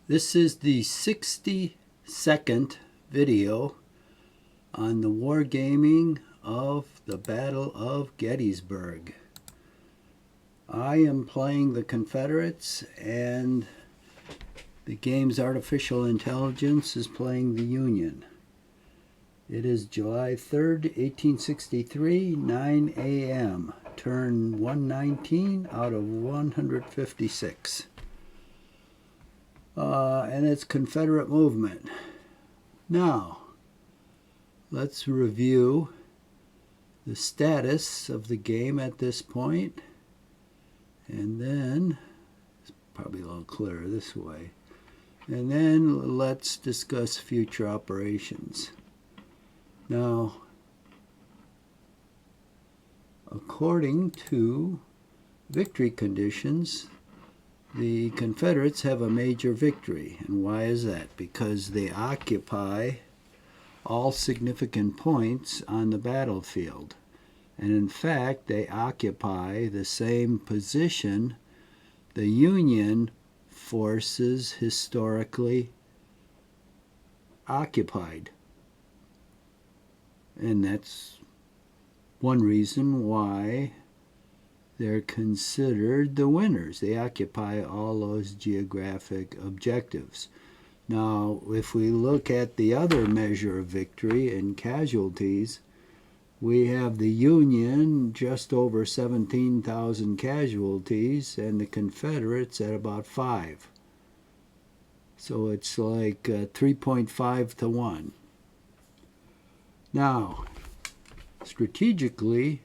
This is the 62nd video on the wargaming of the Battle of Gettysburg. I am playing the Confederates and the game's artificial intelligence is playing the Union. It is July 3rd, 1863, 9 a.m. Turn 119 out of 156. And it's Confederate movement. Now, let's review the status of the game at this point. And then, it's probably a little clearer this way. And then let's discuss future operations. Now, according to victory conditions, the Confederates have a major victory. And why is that? Because they occupy all significant points on the battlefield. And in fact, they occupy the same position the Union forces historically occupied. And that's one reason why they're considered the winners. They occupy all those geographic objectives. Now, if we look at the other measure of victory and casualties, we have the Union just over 17,000 casualties and the Confederates at about 5. So it's like 3.5 to 1. Now, strategically,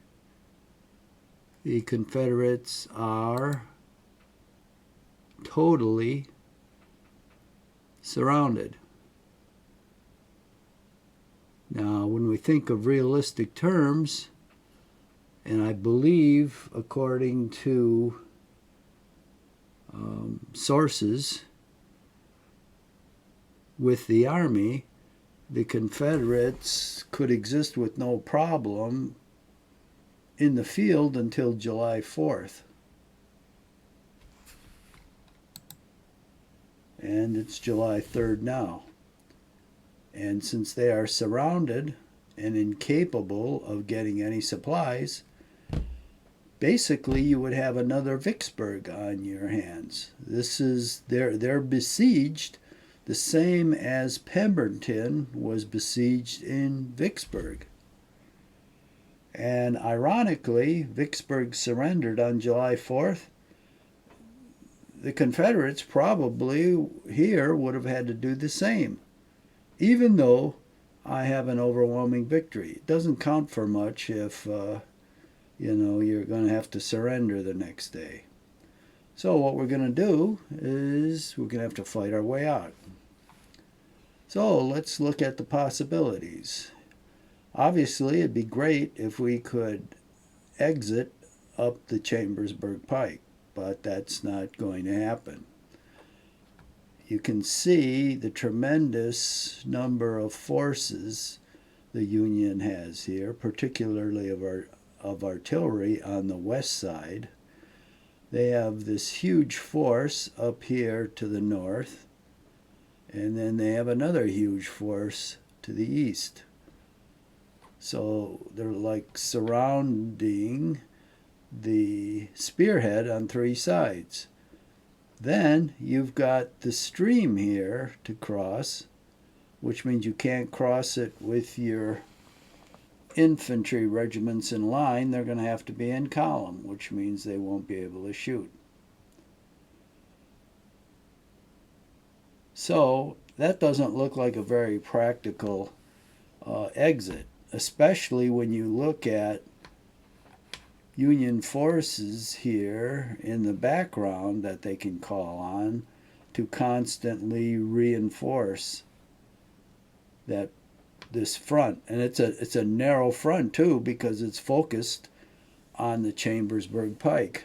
the Confederates are totally surrounded. Now, when we think of realistic terms, and I believe according to sources with the Army, the Confederates could exist with no problem in the field until July 4th. And it's July 3rd now. And since they are surrounded and incapable of getting any supplies, basically you would have another Vicksburg on your hands. This is they're besieged the same as Pemberton was besieged in Vicksburg. And ironically, Vicksburg surrendered on July 4th. The Confederates probably here would have had to do the same, even though I have an overwhelming victory. It doesn't count for much if you're going to have to surrender the next day. So what we're going to do is we're going to have to fight our way out. So let's look at the possibilities. Obviously, it'd be great if we could exit up the Chambersburg Pike, but that's not going to happen. You can see the tremendous number of forces the Union has here, particularly of artillery on the west side. They have this huge force up here to the north, and then they have another huge force to the east. So they're like surrounding the spearhead on 3 sides. Then you've got the stream here to cross, which means you can't cross it with your infantry regiments in line. They're going to have to be in column, which means they won't be able to shoot. So that doesn't look like a very practical exit, especially when you look at Union forces here in the background that they can call on to constantly reinforce this front. And it's a narrow front too, because it's focused on the Chambersburg Pike.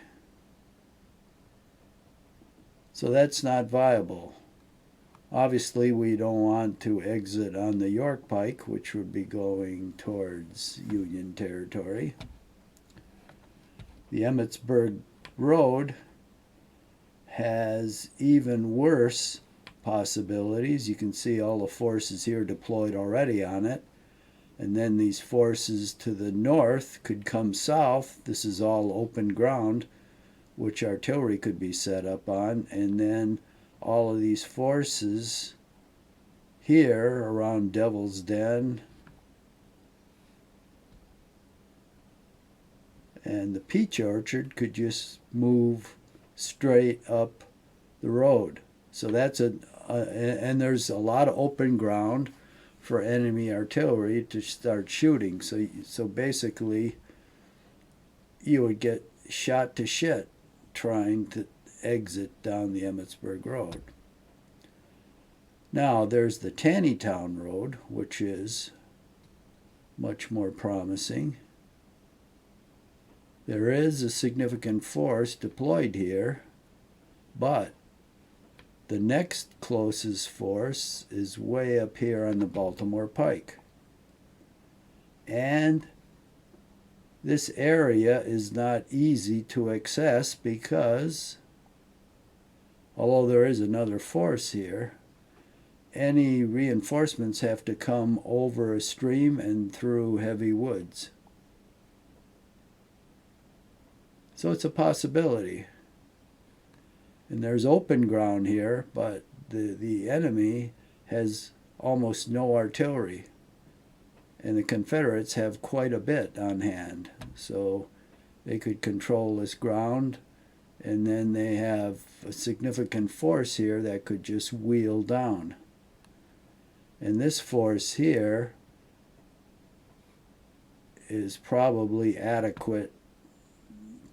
So that's not viable. Obviously, we don't want to exit on the York Pike, which would be going towards Union territory. The Emmitsburg Road has even worse possibilities. You can see all the forces here deployed already on it. And then these forces to the north could come south. This is all open ground, which artillery could be set up on. And then all of these forces here around Devil's Den and the Peach Orchard could just move straight up the road. So that's and there's a lot of open ground for enemy artillery to start shooting. So basically, you would get shot to shit trying to exit down the Emmitsburg Road. Now there's the Taneytown Road, which is much more promising. There is a significant force deployed here, but the next closest force is way up here on the Baltimore Pike. And this area is not easy to access because, although there is another force here, any reinforcements have to come over a stream and through heavy woods. So it's a possibility. And there's open ground here, but the enemy has almost no artillery. And the Confederates have quite a bit on hand. So they could control this ground, and then they have a significant force here that could just wheel down. And this force here is probably adequate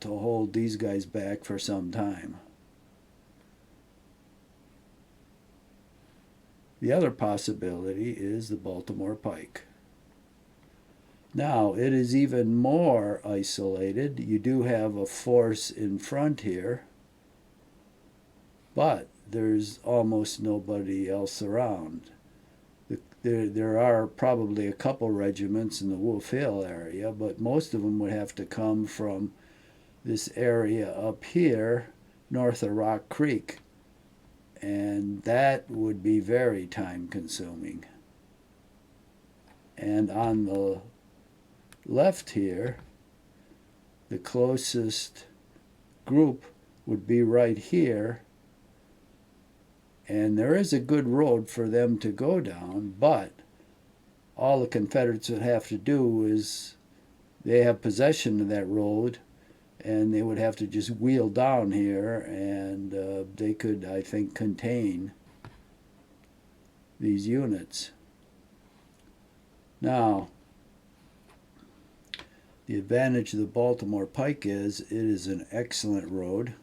to hold these guys back for some time. The other possibility is the Baltimore Pike. Now, it is even more isolated. You do have a force in front here, but there's almost nobody else around. There are probably a couple regiments in the Wolf Hill area, but most of them would have to come from this area up here north of Rock Creek, and that would be very time consuming. And on the left here, the closest group would be right here, and there is a good road for them to go down, but all the Confederates would have to do is they have possession of that road, and they would have to just wheel down here, and they could, I think, contain these units. Now, the advantage of the Baltimore Pike is it is an excellent road.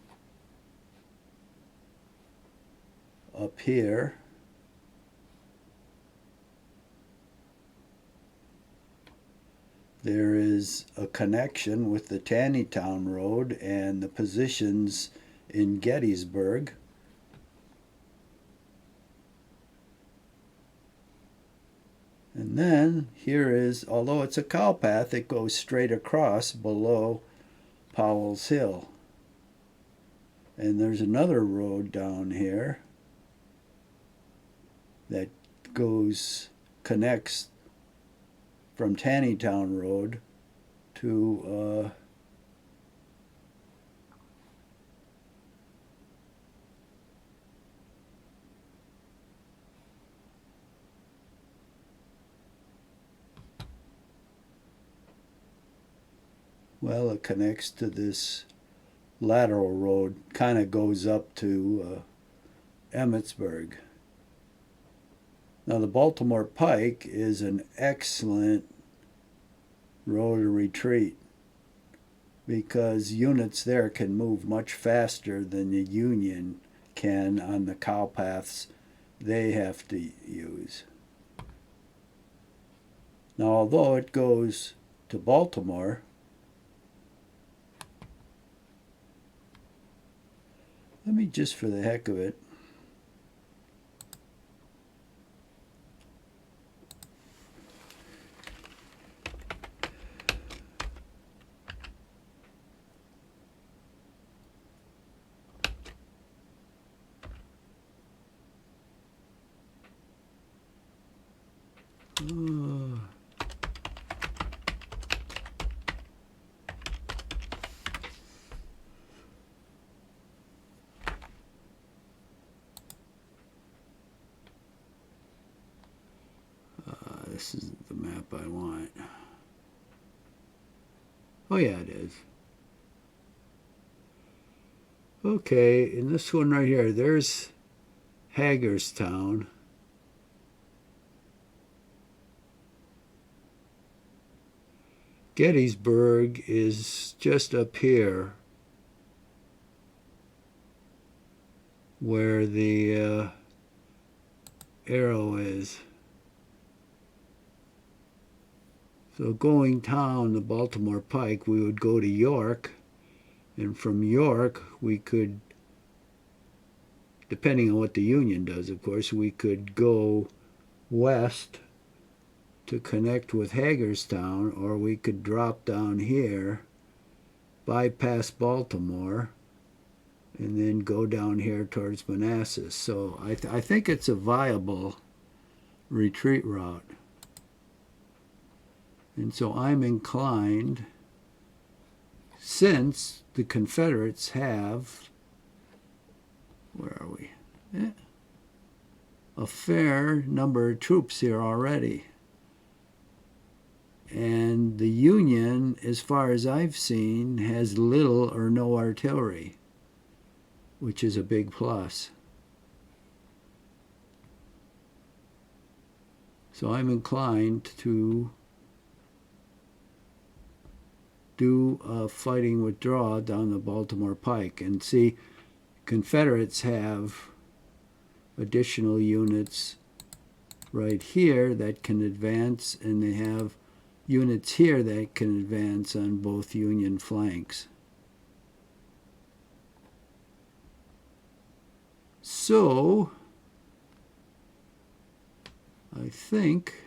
Up here, there is a connection with the Taneytown Road and the positions in Gettysburg. And then here is, although it's a cow path, it goes straight across below Powell's Hill. And there's another road down here that connects from Taneytown Road to well, it connects to this lateral road, kind of goes up to Emmitsburg. Now, the Baltimore Pike is an excellent road to retreat because units there can move much faster than the Union can on the cow paths they have to use. Now, although it goes to Baltimore, let me just for the heck of it this isn't the map I want. Oh yeah, it is. Okay, in this one right here, there's Hagerstown. Gettysburg is just up here where the arrow is. So going down the Baltimore Pike, we would go to York, and from York we could, depending on what the Union does, of course, we could go west to connect with Hagerstown, or we could drop down here, bypass Baltimore, and then go down here towards Manassas. So I think it's a viable retreat route. And so I'm inclined, since the Confederates have, where are we? A fair number of troops here already. And the Union, as far as I've seen, has little or no artillery, which is a big plus. So I'm inclined to do a fighting withdrawal down the Baltimore Pike. And see, Confederates have additional units right here that can advance, and they have units here that can advance on both Union flanks. So I think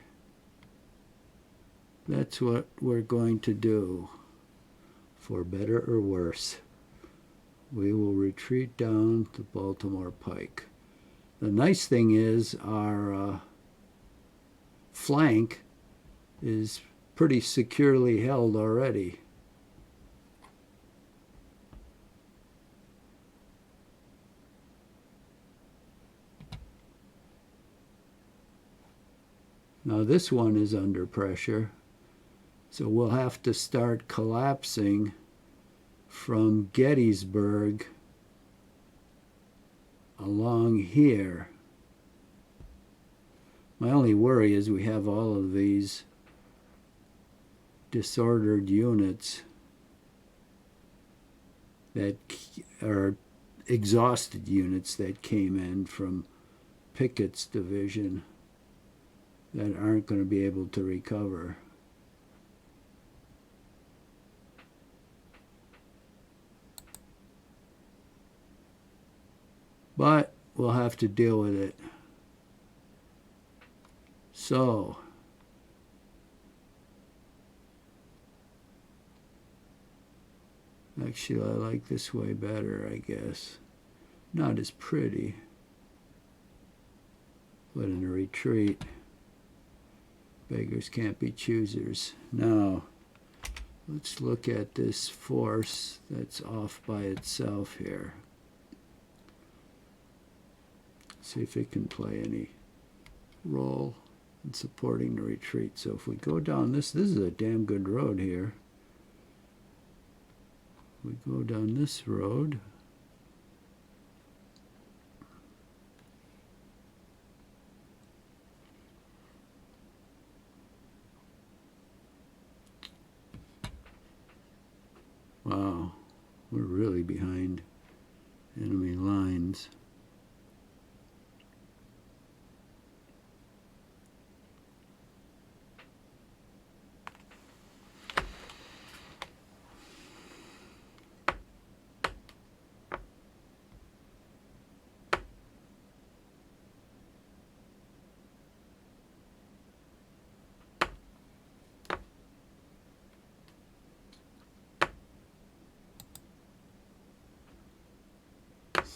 that's what we're going to do. For better or worse, we will retreat down the Baltimore Pike. The nice thing is our flank is pretty securely held already. Now this one is under pressure. So we'll have to start collapsing from Gettysburg along here. My only worry is we have all of these disordered units that are exhausted units that came in from Pickett's division that aren't going to be able to recover. But we'll have to deal with it. So, actually I like this way better, I guess. Not as pretty, but in a retreat, beggars can't be choosers. Now, let's look at this force that's off by itself here. See if it can play any role in supporting the retreat. So if we go down this is a damn good road here. We go down this road. Wow, we're really behind enemy lines.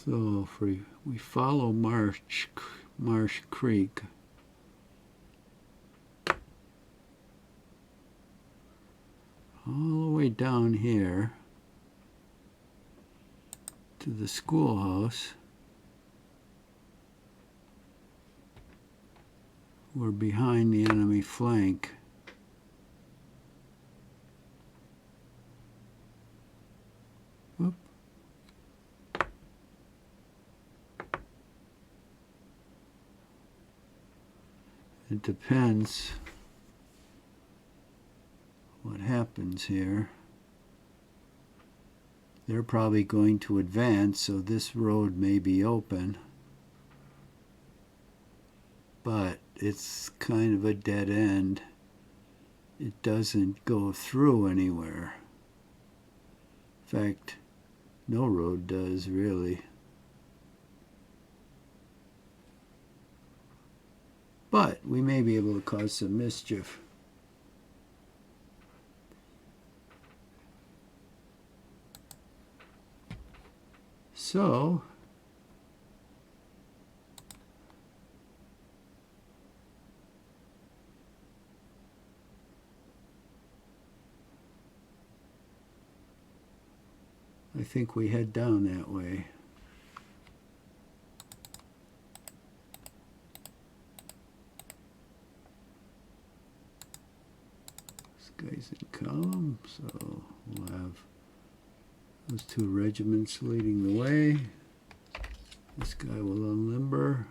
So if we follow Marsh Creek, all the way down here to the schoolhouse, we're behind the enemy flank. Whoop. It depends what happens here. They're probably going to advance, so this road may be open. But it's kind of a dead end. It doesn't go through anywhere. In fact, no road does, really. But we may be able to cause some mischief. So, I think we head down that way. This guy's in column, so we'll have those two regiments leading the way. This guy will unlimber.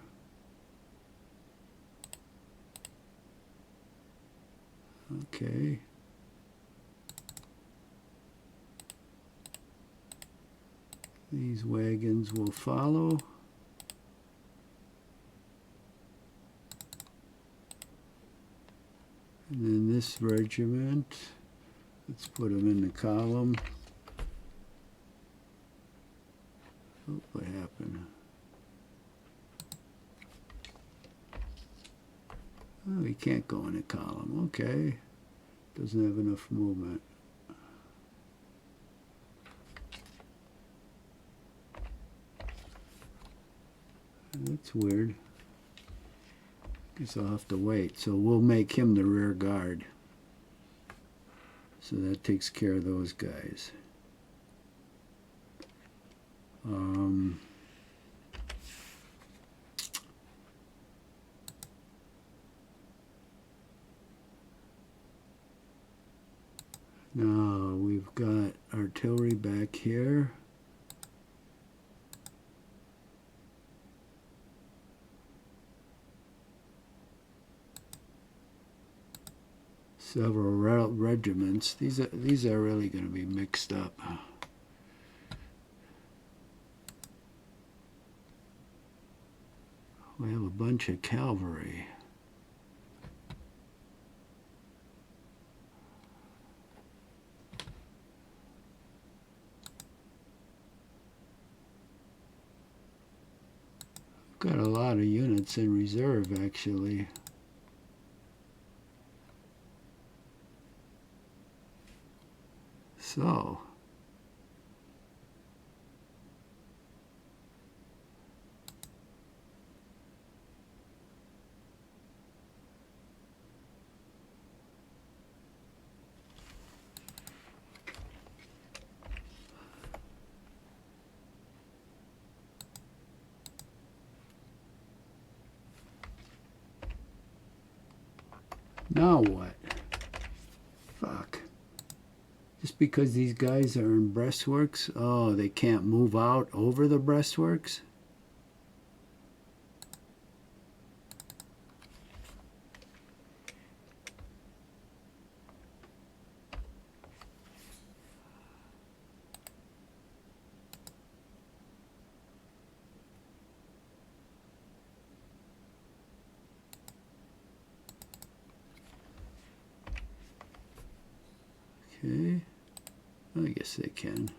Okay. These wagons will follow. And then this regiment, let's put them in the column. Oh, what happened? Oh, he can't go in a column. Okay. Doesn't have enough movement. That's weird. Guess I'll have to wait. So we'll make him the rear guard. So that takes care of those guys. Now we've got artillery back here. Several regiments. These are really going to be mixed up. We have a bunch of cavalry. Got a lot of units in reserve, actually. So, now what? Fuck. Just because these guys are in breastworks, oh, they can't move out over the breastworks? Okay, I guess they can.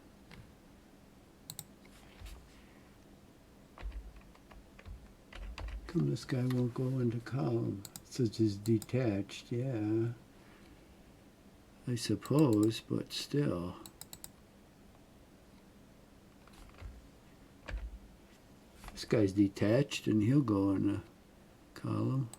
Come, this guy won't go into column, such as detached, yeah. I suppose, but still. This guy's detached and he'll go in a column.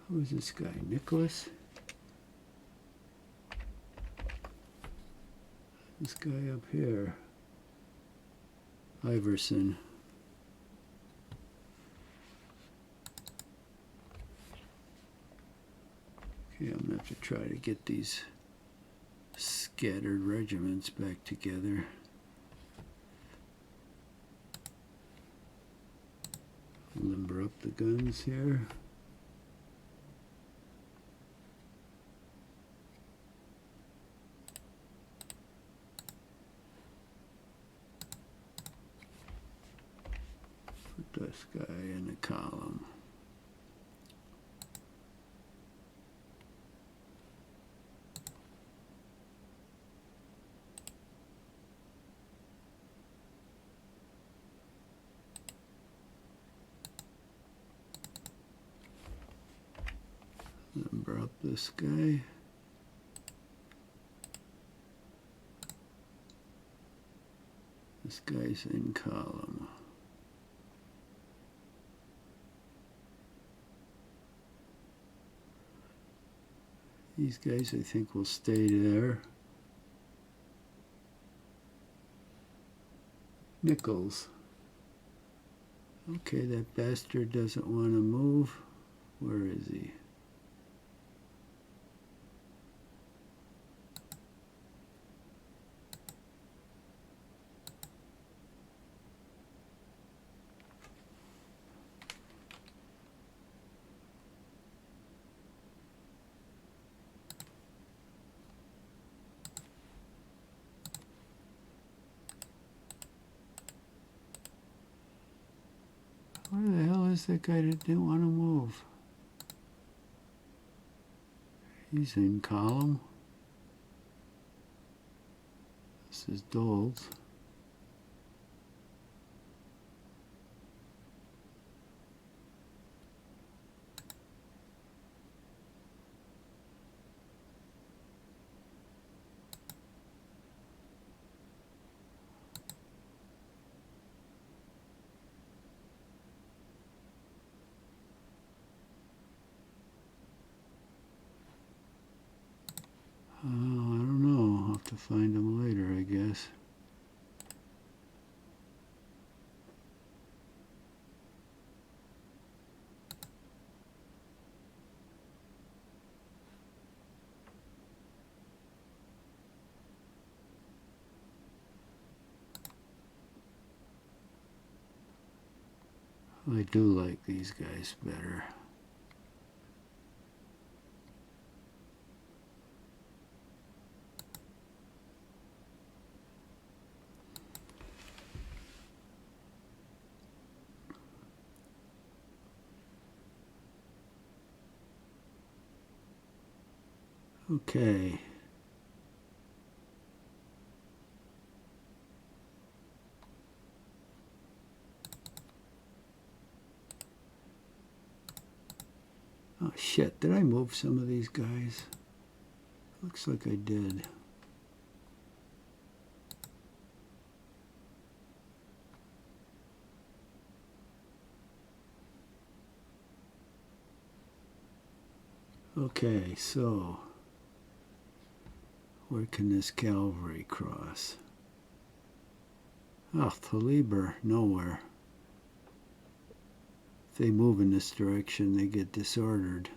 Who's this guy? Nicholas? This guy up here. Iverson. Okay, I'm going to have to try to get these scattered regiments back together. Limber up the guns here. Put this guy in the column. Number up this guy. This guy's in column. These guys, I think, will stay there. Nichols. Okay, that bastard doesn't want to move. Where is he? Where the hell is that guy that didn't want to move? He's in column. This is Doles. I don't know. I'll have to find him later, I guess. I do like these guys better. Okay. Oh shit, did I move some of these guys? Looks like I did. Okay, so where can this cavalry cross? Oh, Thaliber, nowhere. If they move in this direction, they get disordered.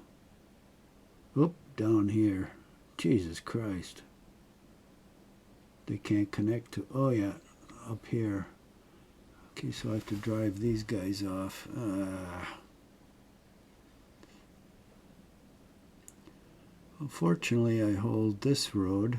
Oop, down here. Jesus Christ. They can't connect to, oh yeah, up here. Okay, so I have to drive these guys off. Unfortunately, I hold this road.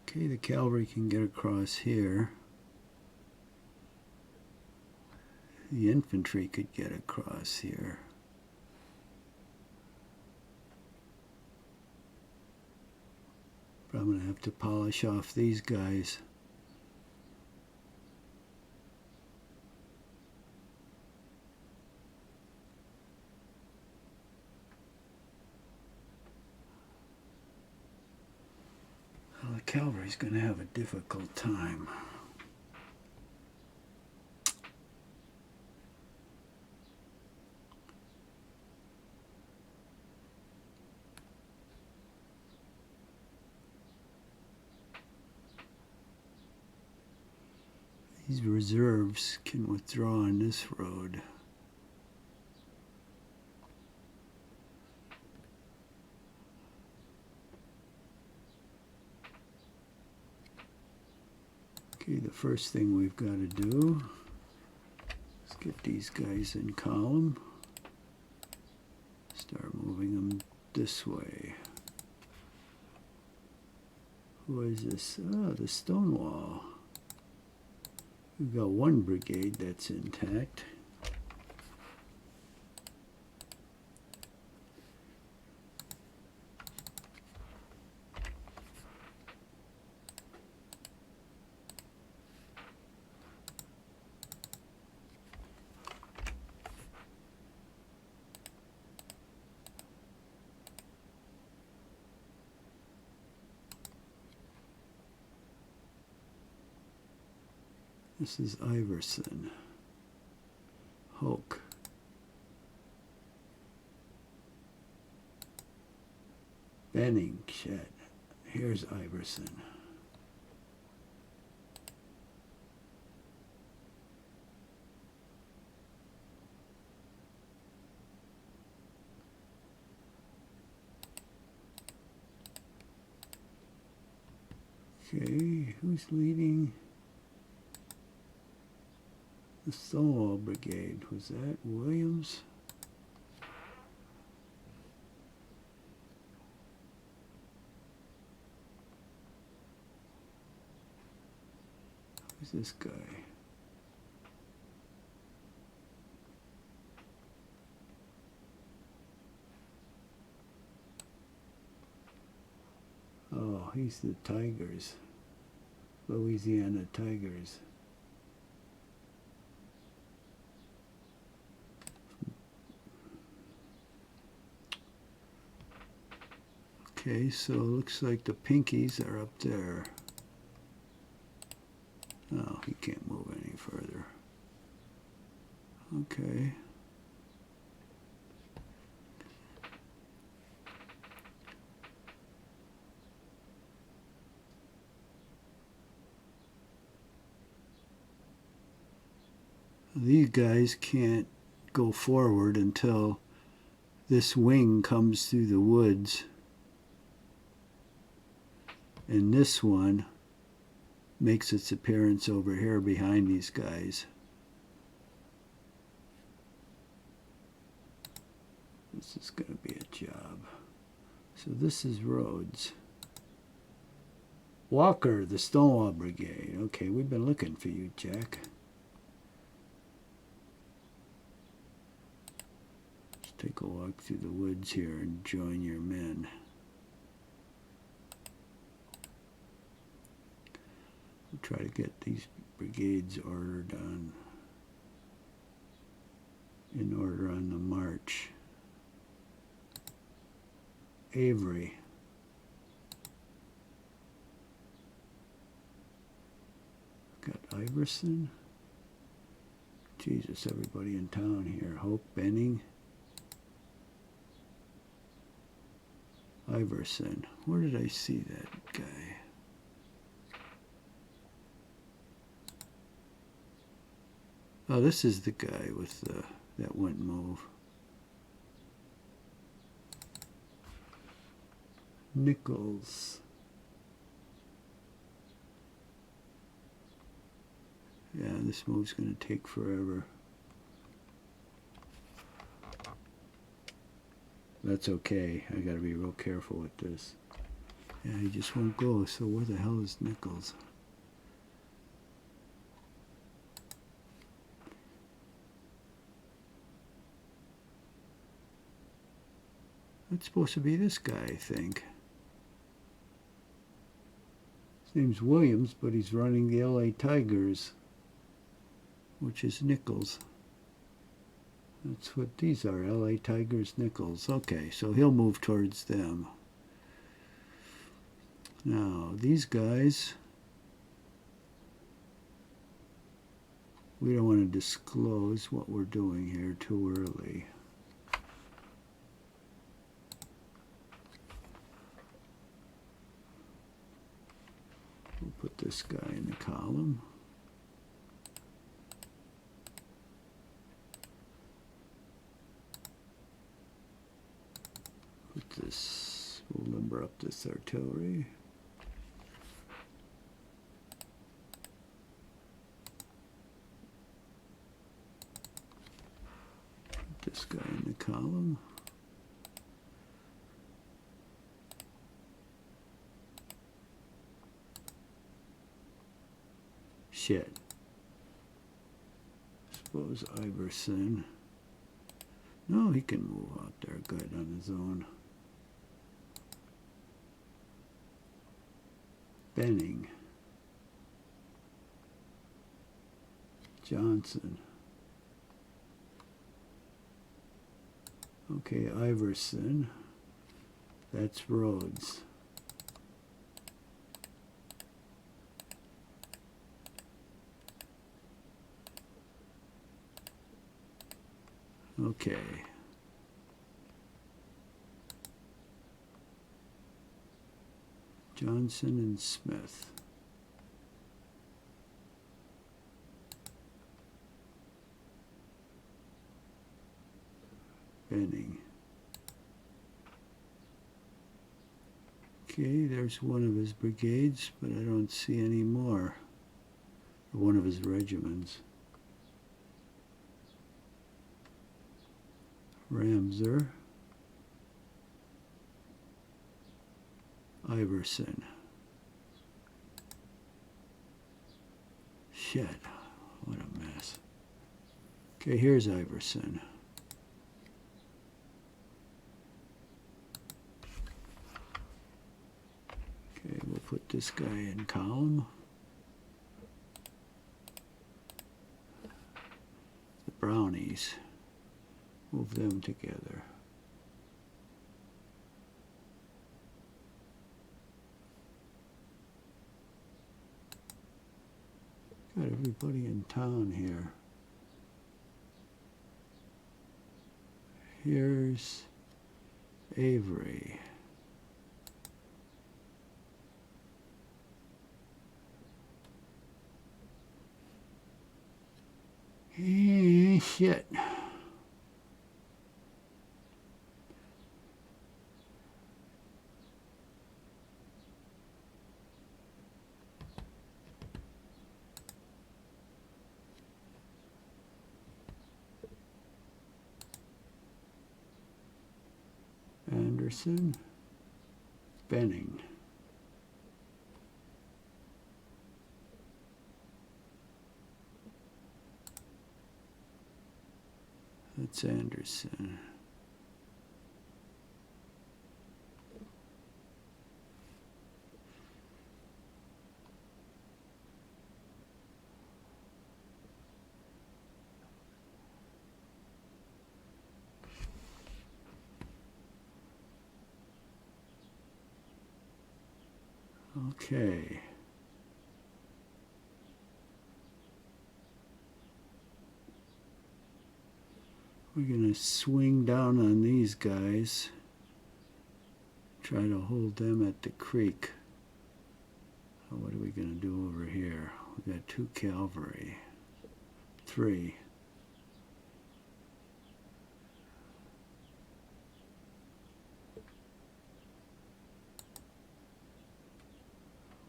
Okay, the cavalry can get across here. The infantry could get across here. But I'm going to have to polish off these guys. Well, the cavalry's going to have a difficult time. These reserves can withdraw on this road. Okay, the first thing we've got to do is get these guys in column. Start moving them this way. Who is this? Oh, the Stonewall. We've got one brigade that's intact. This is Iverson. Hoke. Benning. Shit. Here's Iverson. Okay, who's leading? The Stonewall Brigade. Was that Williams? Who's this guy? Oh, he's the Tigers. Louisiana Tigers. Okay, so it looks like the Pinkies are up there. Oh, he can't move any further. Okay. These guys can't go forward until this wing comes through the woods. And this one makes its appearance over here behind these guys. This is going to be a job. So this is Rhodes. Walker, the Stonewall Brigade. Okay, we've been looking for you, Jack. Let's take a walk through the woods here and join your men. We'll try to get these brigades ordered on in order on the march. Avery. Got Iverson. Jesus, everybody in town here. Hope, Benning. Iverson. Where did I see that guy? Oh, this is the guy with the that went move. Nichols. Yeah, this move's going to take forever. That's okay. I got to be real careful with this. Yeah, he just won't go. So where the hell is Nichols? It's supposed to be this guy, I think. name's Williams, but he's running the LA Tigers, which is Nichols. That's what these are, LA Tigers Nichols. Okay, so he'll move towards them. Now, these guys, we don't want to disclose what we're doing here too early. We'll put this guy in the column. Put this, we'll number up the Sartori. Put this guy in the column. Shit. Suppose Iverson. No, he can move out there good on his own. Benning. Johnson. Okay, Iverson. That's Rhodes. Okay. Johnson and Smith. Benning. Okay, there's one of his brigades, but I don't see any more. Or one of his regiments. Ramser. Iverson. Shit, what a mess. Okay, here's Iverson. Okay, we'll put this guy in column. The Brownies. Move them together. Got everybody in town here. Here's Avery. Shit. Anderson, Benning. That's Anderson. Okay. We're going to swing down on these guys. Try to hold them at the creek. What are we going to do over here? We got 2 cavalry. 3.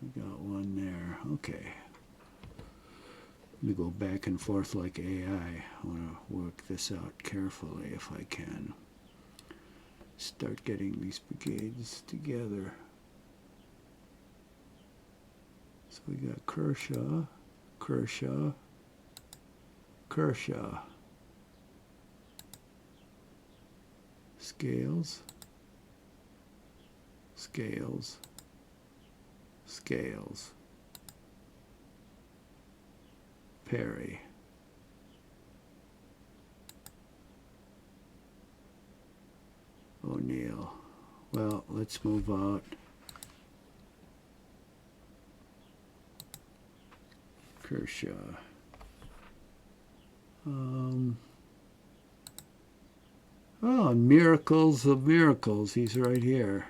We got 1 there. Okay. Let me go back and forth like AI. I want to work this out carefully if I can. Start getting these brigades together. So we got Kershaw, Kershaw, Kershaw. Scales, Scales, Scales. Perry. ONeill. Well, let's move out. Kershaw. Oh, Miracles of Miracles. He's right here.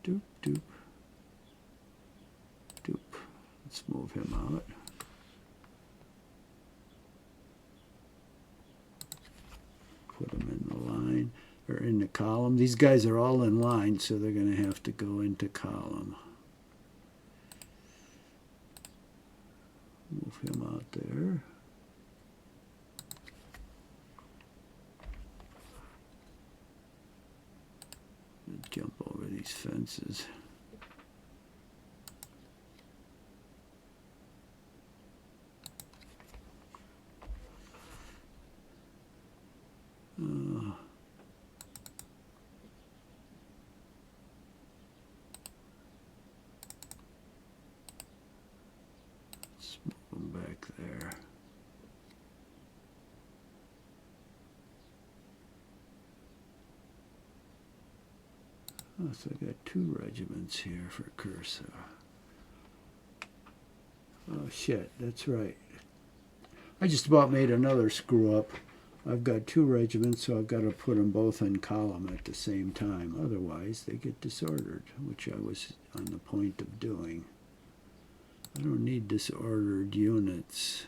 Doop, doop. Doop. Let's move him out. Put him in the line, or in the column. These guys are all in line, so they're going to have to go into column. Move him out there. Jump over these fences. Let's move them back there. Oh, so I got 2 regiments here for Kershaw. Oh shit, that's right. I just about made another screw up. I've got 2 regiments, so I've got to put them both in column at the same time. Otherwise, they get disordered, which I was on the point of doing. I don't need disordered units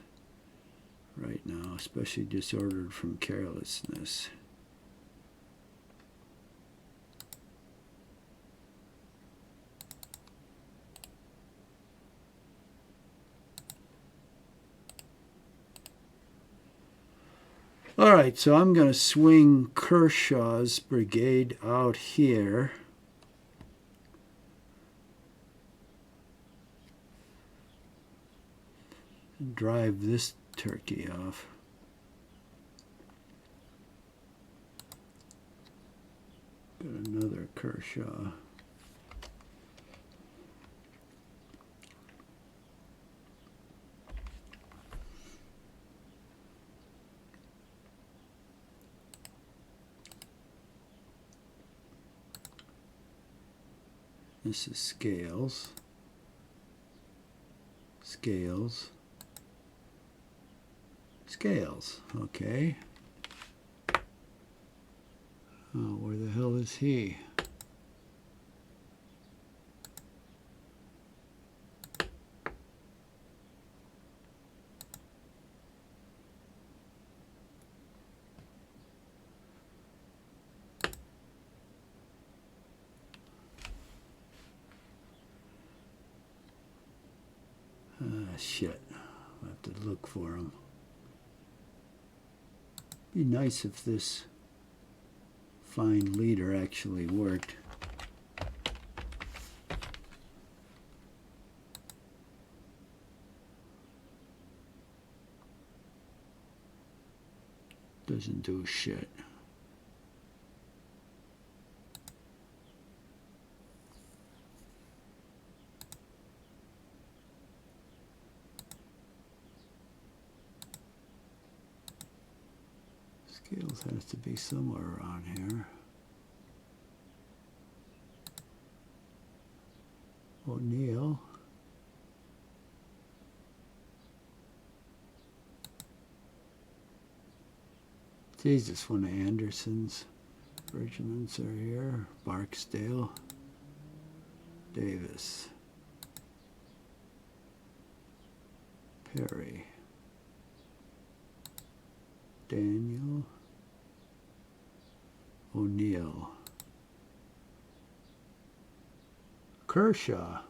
right now, especially disordered from carelessness. All right, so I'm going to swing Kershaw's brigade out here. And drive this turkey off. Got another Kershaw. This is Scales. Scales. Scales. Okay. Oh, where the hell is he? Shit. I'll have to look for him. Be nice if this fine leader actually worked. Doesn't do shit. Scales has to be somewhere around here. ONeill. Jesus, one of Anderson's regiments are here. Barksdale. Davis. Perry. Daniel. ONeill. Kershaw.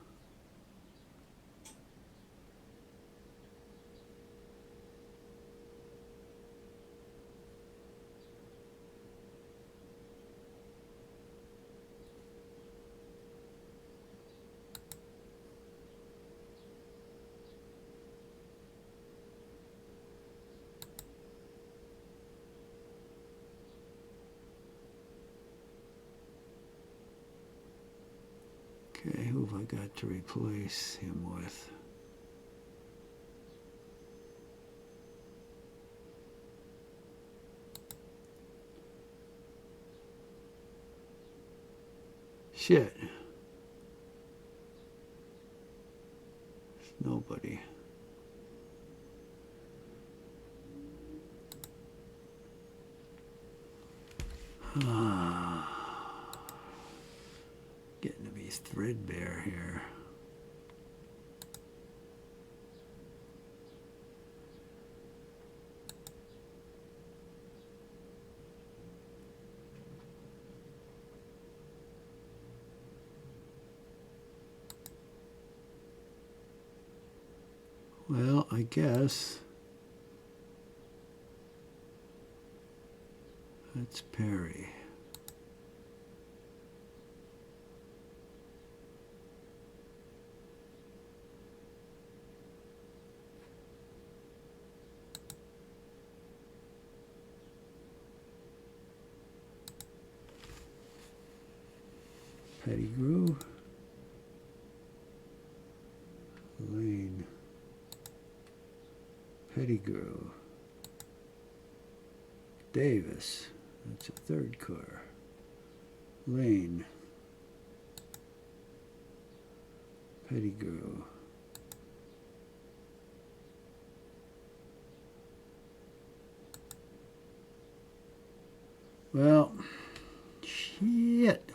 Okay, who have I got to replace him with? Shit. There's nobody. Getting to be threadbare here. Well, I guess that's Perry. Pettigrew. Lane. Pettigrew. Davis. That's a third corps. Lane. Pettigrew. Well, shit.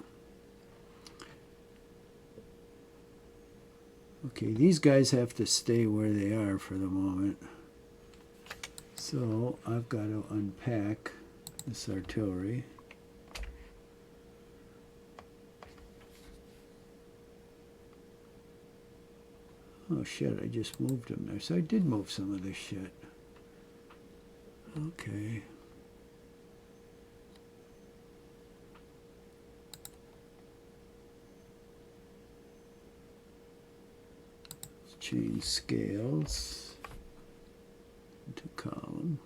Okay, these guys have to stay where they are for the moment. So I've got to unpack this artillery. Oh shit, I just moved them there. So I did move some of this shit. Okay. Let's change scales into column.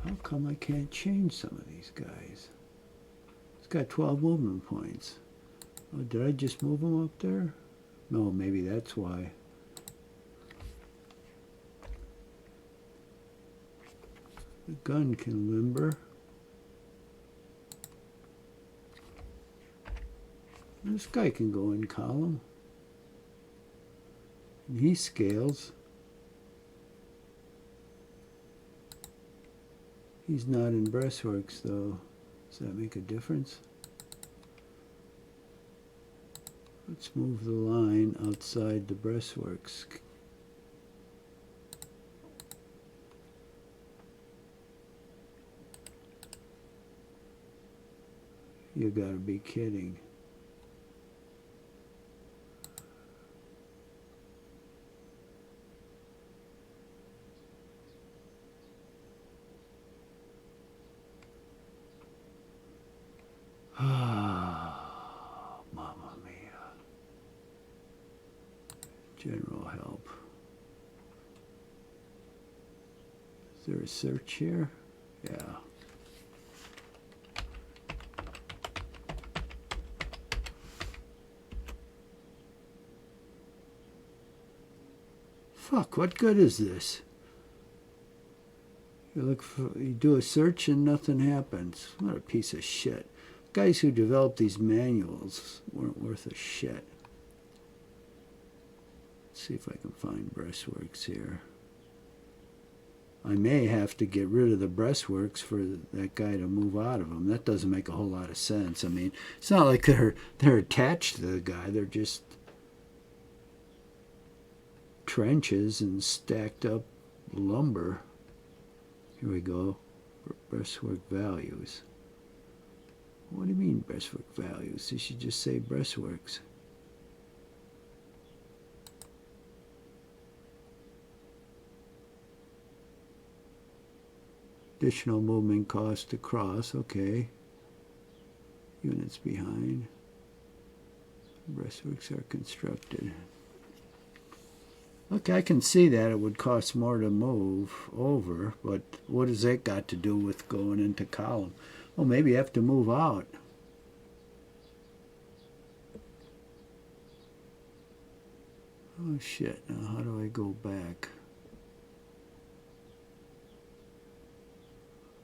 How come I can't change some of these guys? It's got 12 movement points. Oh, did I just move them up there? No, maybe that's why. The gun can limber. This guy can go in column. And he scales. He's not in breastworks, though. Does that make a difference? Let's move the line outside the breastworks. You gotta be kidding. Ah, Mamma Mia. General help. Is there a search here? Yeah. Fuck, what good is this? You do a search and nothing happens. What a piece of shit. Guys who developed these manuals weren't worth a shit. Let's see if I can find breastworks here. I may have to get rid of the breastworks for that guy to move out of them. That doesn't make a whole lot of sense. I mean, it's not like they're attached to the guy. They're just trenches and stacked up lumber. Here we go. Breastwork values. What do you mean breastwork values? You should just say breastworks. Additional movement cost across. Okay. Units behind. Breastworks are constructed. Okay, I can see that it would cost more to move over, but what has that got to do with going into column? Well, maybe you have to move out. Oh shit, now how do I go back?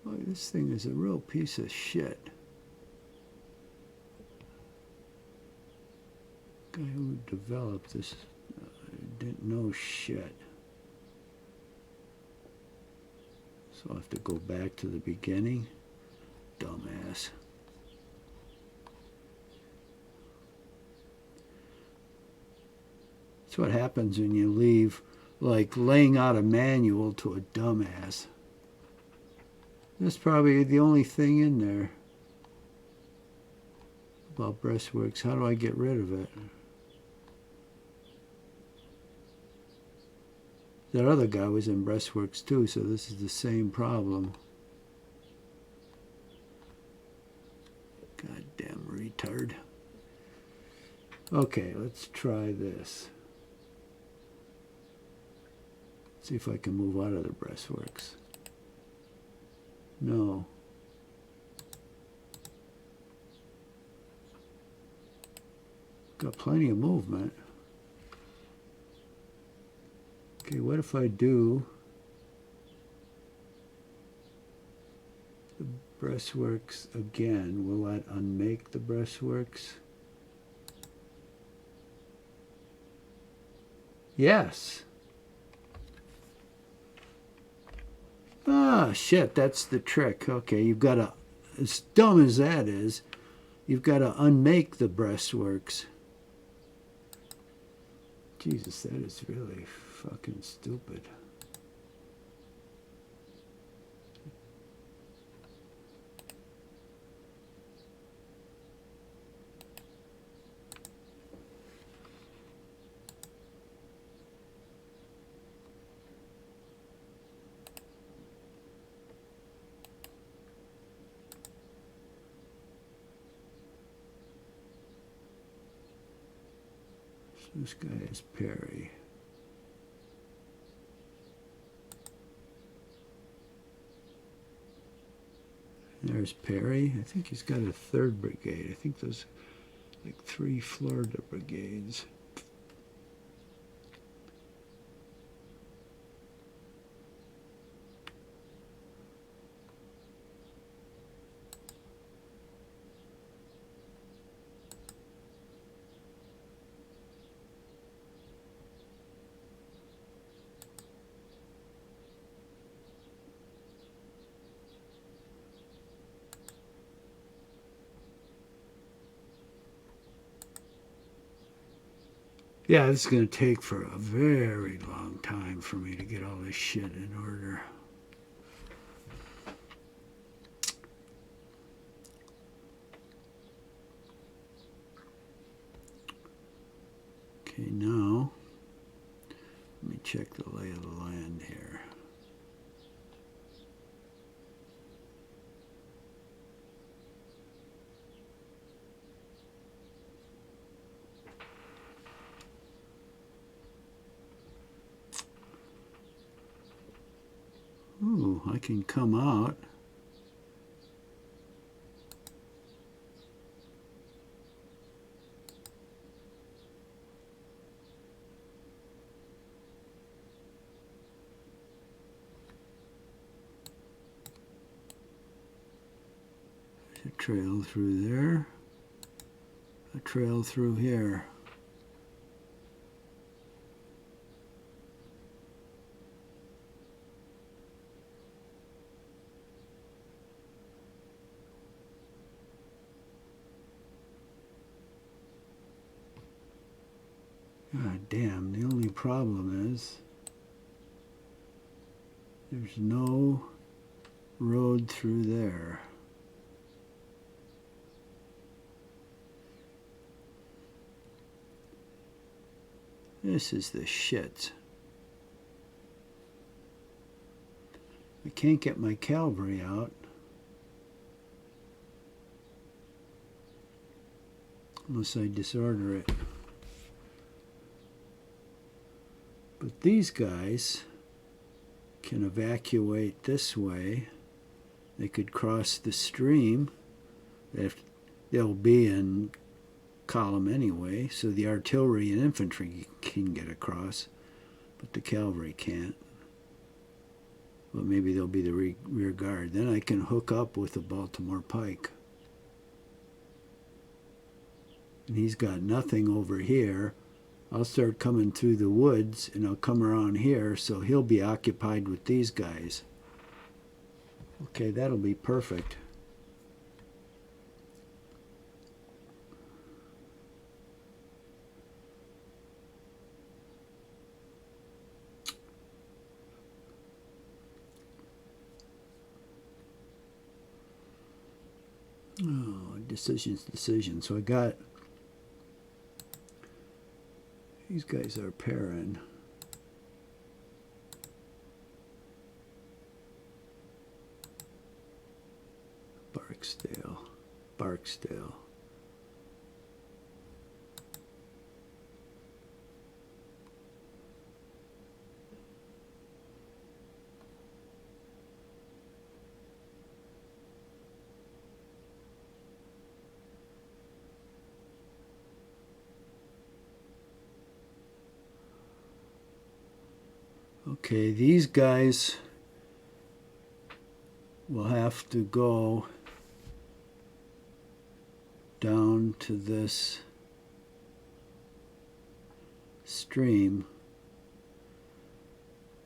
Boy, this thing is a real piece of shit. The guy who developed this didn't know shit. So I'll have to go back to the beginning. Dumbass. That's what happens when you leave, like, laying out a manual to a dumbass. That's probably the only thing in there about breastworks. How do I get rid of it? That other guy was in breastworks too, so this is the same problem. Goddamn retard. Okay, let's try this. See if I can move out of the breastworks. No. Got plenty of movement. Okay, what if I do the breastworks again? Will that unmake the breastworks? Yes. Ah, shit, that's the trick. Okay, you've got to, as dumb as that is, you've got to unmake the breastworks. Jesus, that is really fucking stupid. This guy is Perry. There's Perry. I think he's got a 3rd brigade. I think there's like 3 Florida brigades. Yeah, this is going to take for a very long time for me to get all this shit in order. Okay, now, let me check the lay of the land here. Ooh, I can come out. There's a trail through there. A trail through here. God damn, the only problem is there's no road through there. This is the shit. I can't get my cavalry out unless I disorder it. But these guys can evacuate this way. They could cross the stream. They'll be in column anyway, so the artillery and infantry can get across, but the cavalry can't. Well, maybe they'll be the rear guard. Then I can hook up with the Baltimore Pike. And he's got nothing over here. I'll start coming through the woods, and I'll come around here, so he'll be occupied with these guys. Okay, that'll be perfect. Oh, decisions. So I got, these guys are pairing. Barksdale. Okay, these guys will have to go down to this stream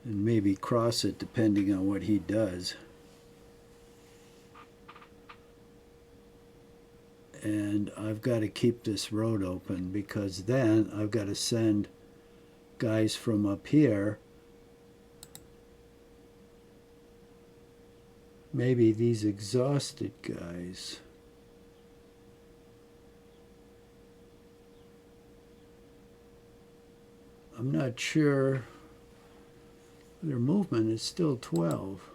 and maybe cross it depending on what he does. And I've got to keep this road open, because then I've got to send guys from up here. Maybe these exhausted guys. I'm not sure. Their movement is still 12.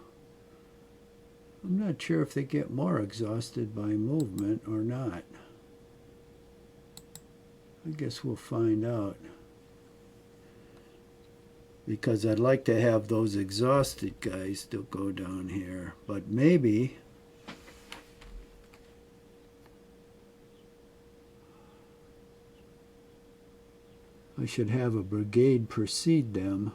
I'm not sure if they get more exhausted by movement or not. I guess we'll find out. Because I'd like to have those exhausted guys still go down here. But maybe I should have a brigade precede them,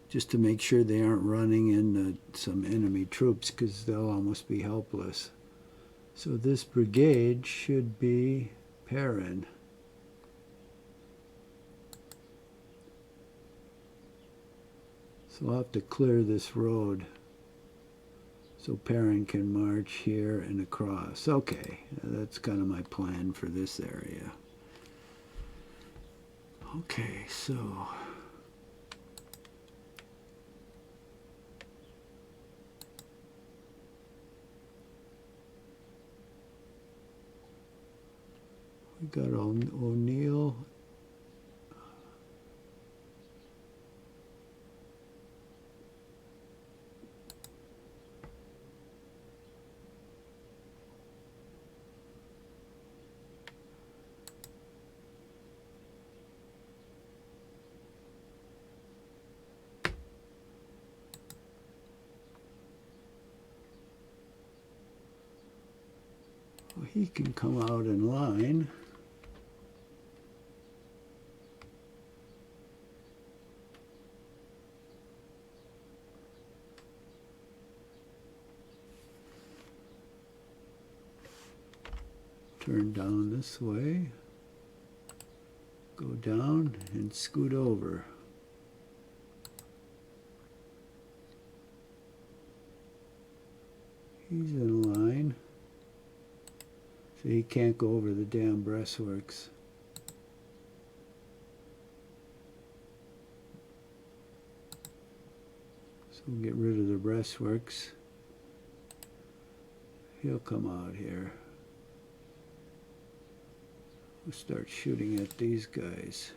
just to make sure they aren't running into some enemy troops, because they'll almost be helpless. So this brigade should be pairing. So I'll have to clear this road so Perrin can march here and across. Okay, that's kind of my plan for this area. Okay, so we got ONeill. Well, he can come out in line. Turn down this way. Go down and scoot over. He's in line. So he can't go over the damn breastworks. So we'll get rid of the breastworks. He'll come out here. We'll start shooting at these guys.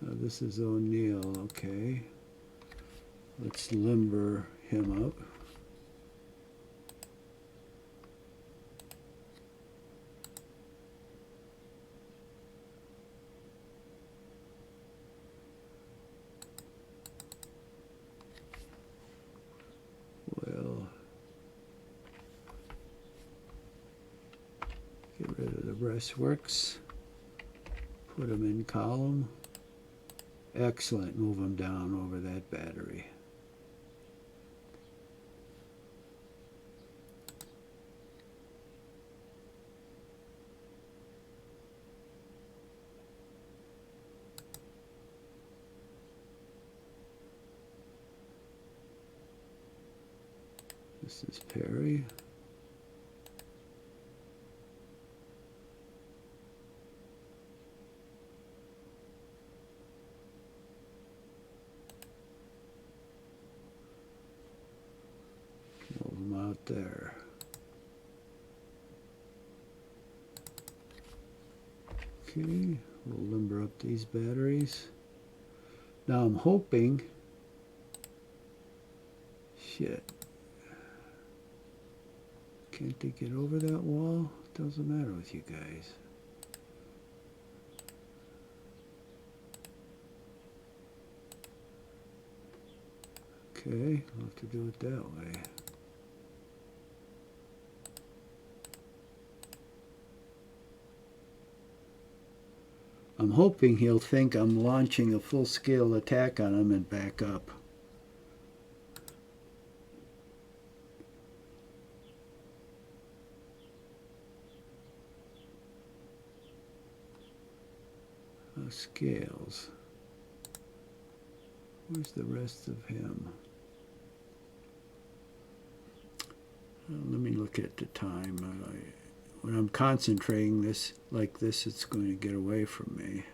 This is ONeill, okay. Let's limber him up. Well, breastworks. Put them in column. Excellent. Move them down over that battery. This is Perry. Move them out there. Okay, we'll limber up these batteries. Now I'm hoping, shit, can't they get over that wall? Doesn't matter with you guys. Okay, I'll have to do it that way. I'm hoping he'll think I'm launching a full-scale attack on him and back up. Scales. Where's the rest of him? Let me look at the time. When I'm concentrating this like this, it's going to get away from me.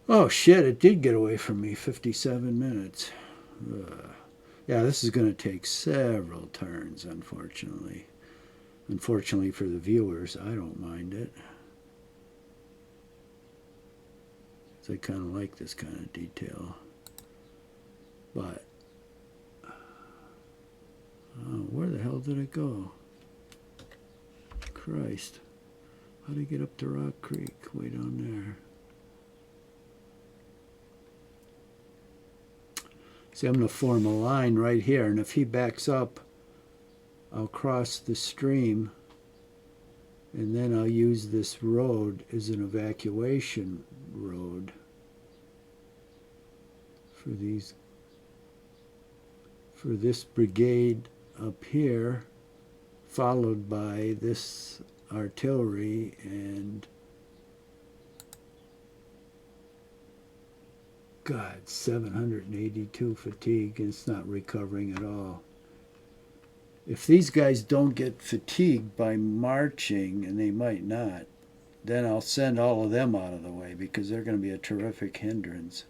Oh shit, it did get away from me. 57 minutes. Yeah, this is going to take several turns, unfortunately. Unfortunately for the viewers, I don't mind it. I kind of like this kind of detail. But, where the hell did it go? Christ. How do you get up to Rock Creek? Way down there. See, I'm going to form a line right here, and if he backs up, I'll cross the stream, and then I'll use this road as an evacuation road for this brigade up here, followed by this artillery and God, 782 fatigue, and it's not recovering at all. If these guys don't get fatigued by marching, and they might not, then I'll send all of them out of the way because they're going to be a terrific hindrance.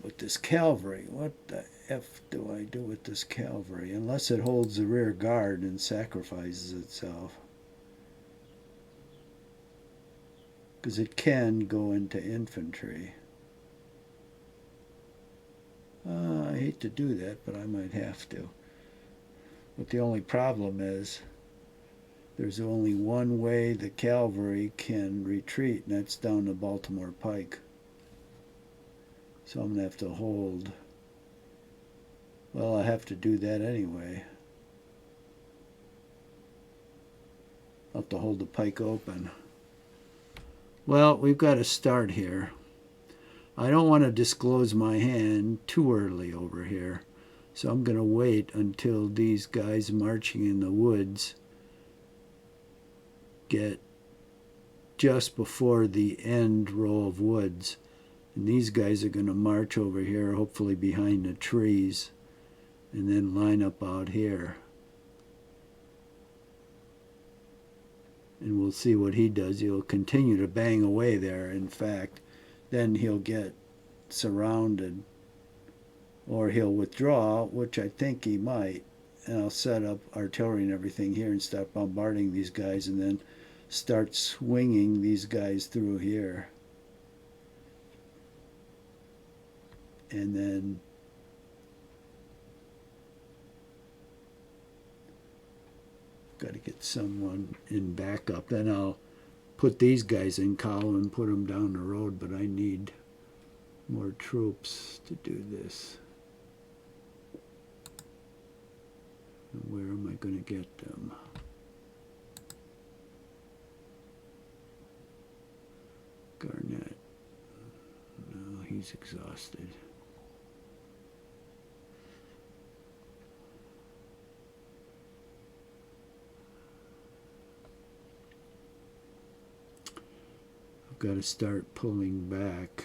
With this cavalry, what the F do I do with this cavalry? Unless it holds the rear guard and sacrifices itself. Because it can go into infantry. I hate to do that, but I might have to. But the only problem is there's only one way the cavalry can retreat, and that's down the Baltimore Pike. So I'm going to have to hold. Well, I have to do that anyway. I'll have to hold the pike open. Well, we've got to start here. I don't want to disclose my hand too early over here. So I'm going to wait until these guys marching in the woods get just before the end row of woods. And these guys are going to march over here, hopefully behind the trees, and then line up out here. And we'll see what he does. He'll continue to bang away there. In fact, then he'll get surrounded, or he'll withdraw, which I think he might. And I'll set up artillery and everything here and start bombarding these guys, and then start swinging these guys through here. And then got to get someone in backup. Then I'll put these guys in column and put them down the road, but I need more troops to do this. Where am I going to get them? Garnett. No, he's exhausted. I've got to start pulling back.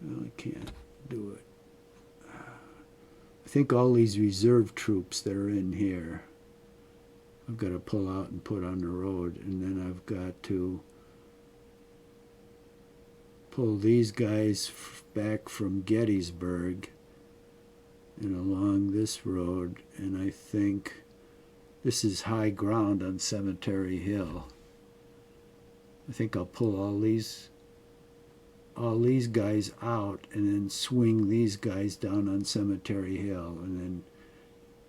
No, I can't do it. I think all these reserve troops that are in here, I've got to pull out and put on the road, and then I've got to pull these guys back from Gettysburg and along this road, and I think this is high ground on Cemetery Hill. I think I'll pull all these guys out and then swing these guys down on Cemetery Hill, and then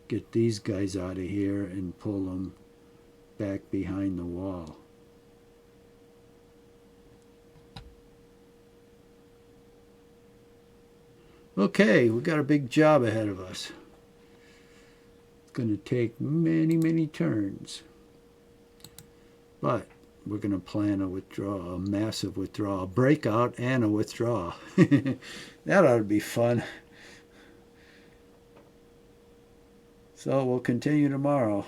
get these guys out of here and pull them back behind the wall. Okay, we got a big job ahead of us. It's going to take many, many turns. But we're going to plan a withdrawal, a massive withdrawal, a breakout and a withdrawal. That ought to be fun. So we'll continue tomorrow.